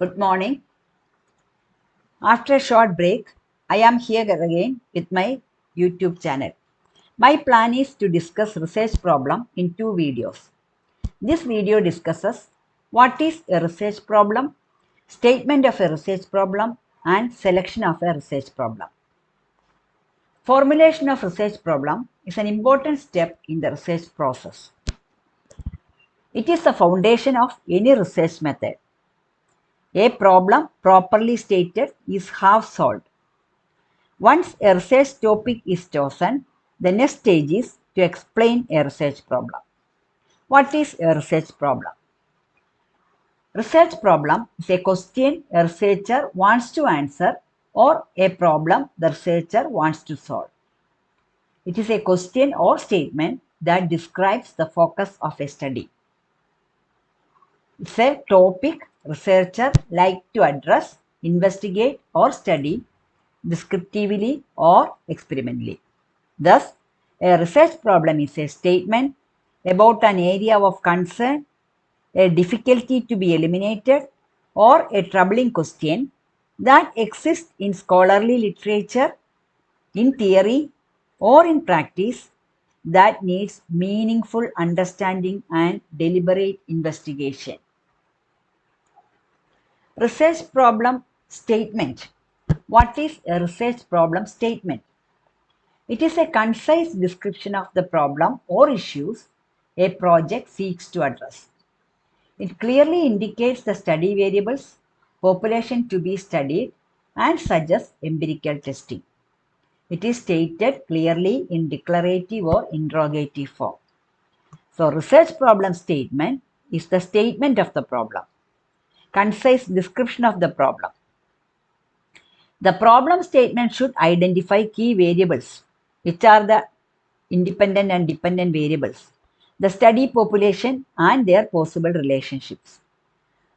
Good morning. After a short break, I am here again with my YouTube channel. My plan is to discuss research problem in two videos. This video discusses what is a research problem, statement of a research problem, and selection of a research problem. Formulation of research problem is an important step in the research process. It is the foundation of any research method. A problem properly stated is half solved. Once a research topic is chosen, the next stage is to explain a research problem. What is a research problem? Research problem is a question a researcher wants to answer or a problem the researcher wants to solve. It is a question or statement that describes the focus of a study. It's a topic researcher like to address, investigate or study descriptively or experimentally. Thus, a research problem is a statement about an area of concern, a difficulty to be eliminated, or a troubling question that exists in scholarly literature, in theory, or in practice that needs meaningful understanding and deliberate investigation. Research problem statement. What is a research problem statement? It is a concise description of the problem or issues a project seeks to address. It clearly indicates the study variables, population to be studied, and suggests empirical testing. It is stated clearly in declarative or interrogative form. So, research problem statement is the statement of the problem, concise description of the problem. The problem statement should identify key variables, which are the independent and dependent variables, the study population, and their possible relationships.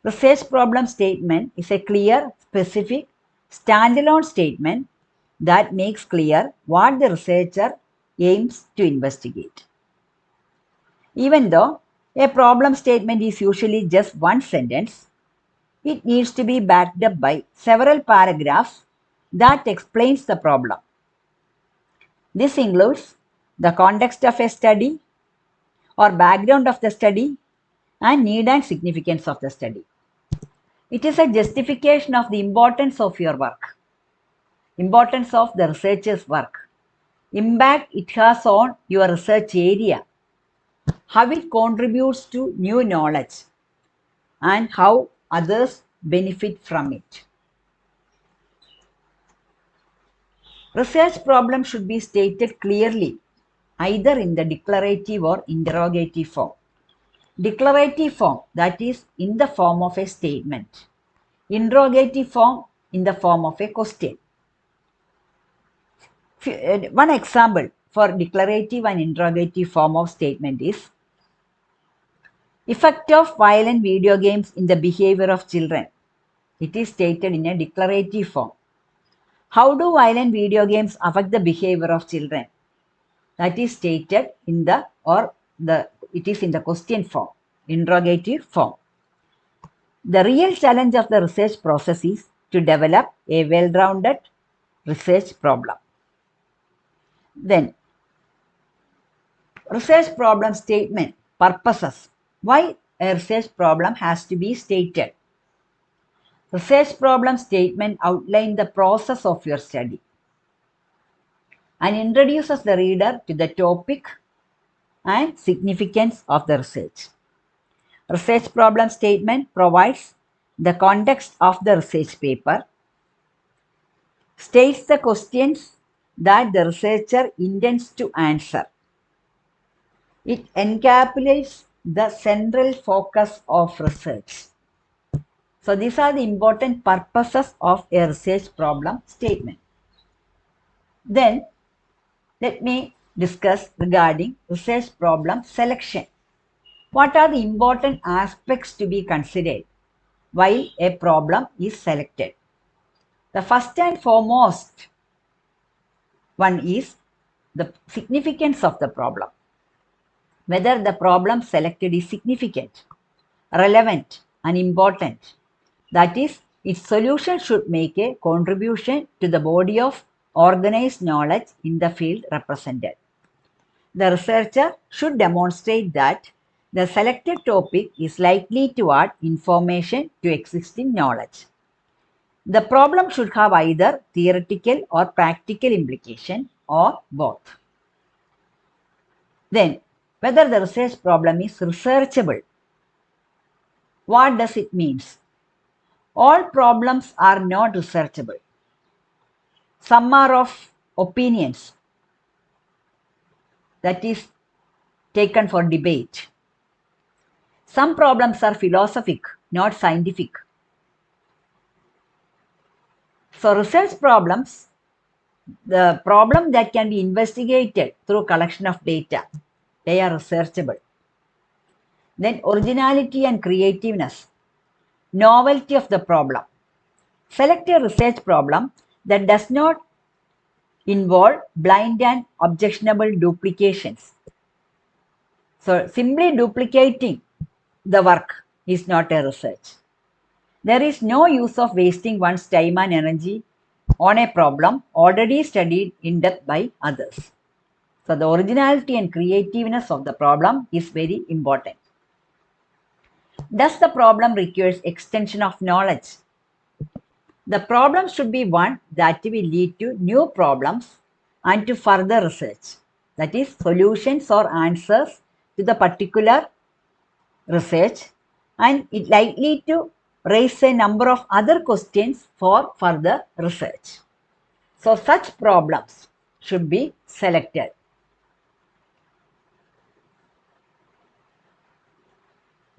Research problem statement is a clear, specific, standalone statement that makes clear what the researcher aims to investigate. Even though a problem statement is usually just one sentence, it needs to be backed up by several paragraphs that explains the problem. This includes the context of a study or background of the study and need and significance of the study. It is a justification of the importance of your work, importance of the researcher's work, impact it has on your research area, how it contributes to new knowledge, and how others benefit from it. Research problem should be stated clearly, either in the declarative or interrogative form. Declarative form, that is in the form of a statement. Interrogative form, in the form of a question. One example for declarative and interrogative form of statement is effect of violent video games in the behavior of children. It is stated in a declarative form. How do violent video games affect the behavior of children? That is stated in it is in the question form, interrogative form. The real challenge of the research process is to develop a well-rounded research problem. Then, research problem statement, purposes. Why a research problem has to be stated? Research problem statement outlines the process of your study and introduces the reader to the topic and significance of the research. Research problem statement provides the context of the research paper, states the questions that the researcher intends to answer. It encapsulates the central focus of research. So these are the important purposes of a research problem statement. Then let me discuss regarding research problem selection. What are the important aspects to be considered while a problem is selected? The first and foremost one is the significance of the problem. Whether the problem selected is significant, relevant, and important. That is, its solution should make a contribution to the body of organized knowledge in the field represented. The researcher should demonstrate that the selected topic is likely to add information to existing knowledge. The problem should have either theoretical or practical implication or both. Then, whether the research problem is researchable. What does it mean? All problems are not researchable. Some are of opinions, that is taken for debate. Some problems are philosophic, not scientific. So research problems, the problem that can be investigated through collection of data, they are researchable. Then originality and creativeness, novelty of the problem. Select a research problem that does not involve blind and objectionable duplications. So simply duplicating the work is not a research. There is no use of wasting one's time and energy on a problem already studied in depth by others. So the originality and creativeness of the problem is very important. Does the problem requires extension of knowledge? The problem should be one that will lead to new problems and to further research. That is, solutions or answers to the particular research, and it likely to raise a number of other questions for further research. So such problems should be selected.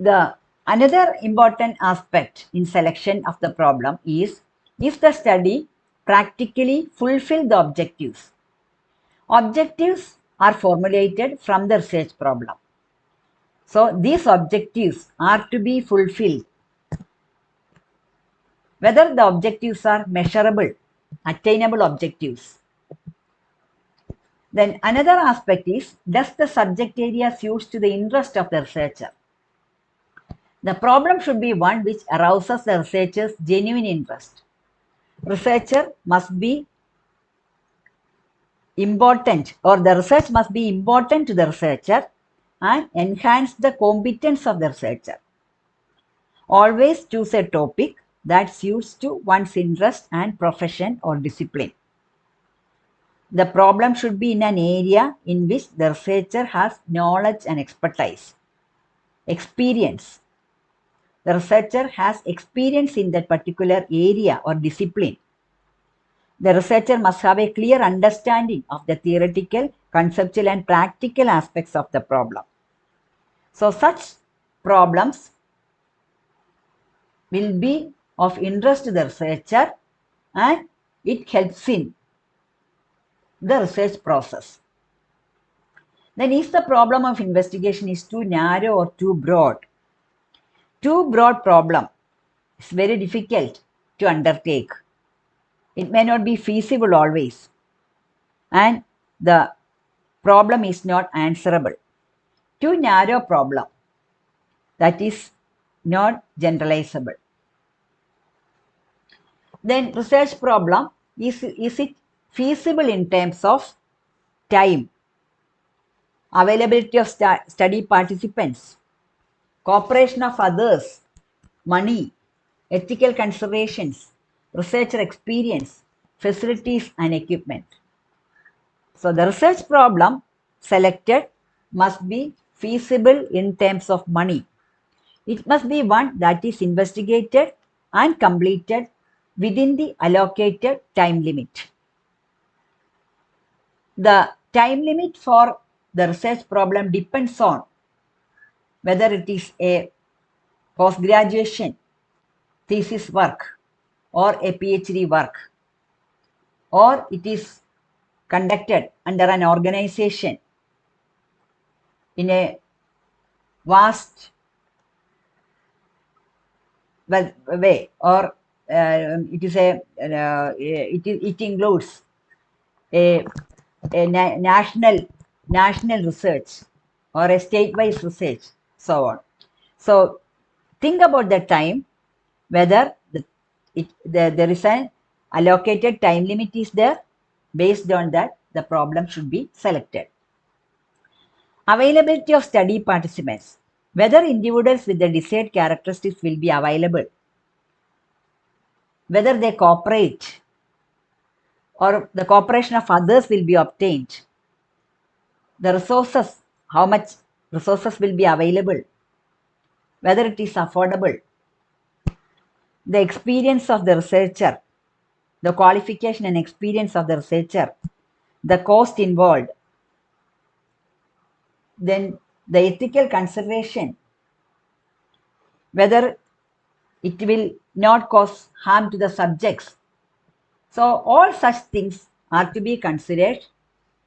The another important aspect in selection of the problem is if the study practically fulfill the objectives. Objectives are formulated from the research problem. So these objectives are to be fulfilled. Whether the objectives are measurable, attainable objectives. Then another aspect is, does the subject area suits to the interest of the researcher? The problem should be one which arouses the researcher's genuine interest. Researcher must be important, or the research must be important to the researcher and enhance the competence of the researcher. Always choose a topic that suits to one's interest and profession or discipline. The problem should be in an area in which the researcher has knowledge and expertise. Experience. The researcher has experience in that particular area or discipline. The researcher must have a clear understanding of the theoretical, conceptual, and practical aspects of the problem. So such problems will be of interest to the researcher and it helps in the research process. Then if the problem of investigation is too narrow or too broad problem is very difficult to undertake. It may not be feasible always, and the problem is not answerable. Too narrow problem, that is not generalizable. Then research problem, is it feasible in terms of time, availability of study participants, cooperation of others, money, ethical considerations, researcher experience, facilities and equipment. So the research problem selected must be feasible in terms of money. It must be one that is investigated and completed within the allocated time limit. The time limit for the research problem depends on whether it is a post-graduation thesis work or a PhD work, or it is conducted under an organization in a vast way, or it includes a national research or a state-wise research, so on. So think about the time, whether there is an allocated time limit is there. Based on that, the problem should be selected. Availability of study participants. Whether individuals with the desired characteristics will be available, whether they cooperate, or the cooperation of others will be obtained. The resources, how much resources will be available, whether it is affordable. The experience of the researcher, the qualification and experience of the researcher, the cost involved, then the ethical consideration, whether it will not cause harm to the subjects. So all such things are to be considered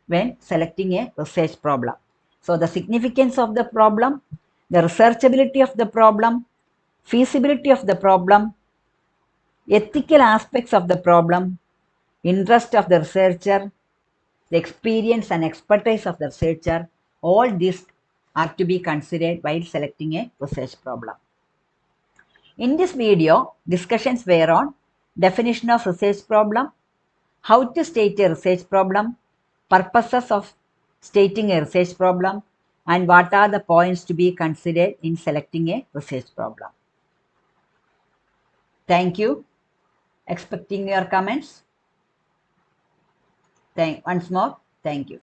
when selecting a research problem. So the significance of the problem, the researchability of the problem, feasibility of the problem, ethical aspects of the problem, interest of the researcher, the experience and expertise of the researcher, all these are to be considered while selecting a research problem. In this video, discussions were on definition of research problem, how to state a research problem, purposes of stating a research problem, and what are the points to be considered in selecting a research problem. Thank you. Expecting your comments. Once more, thank you.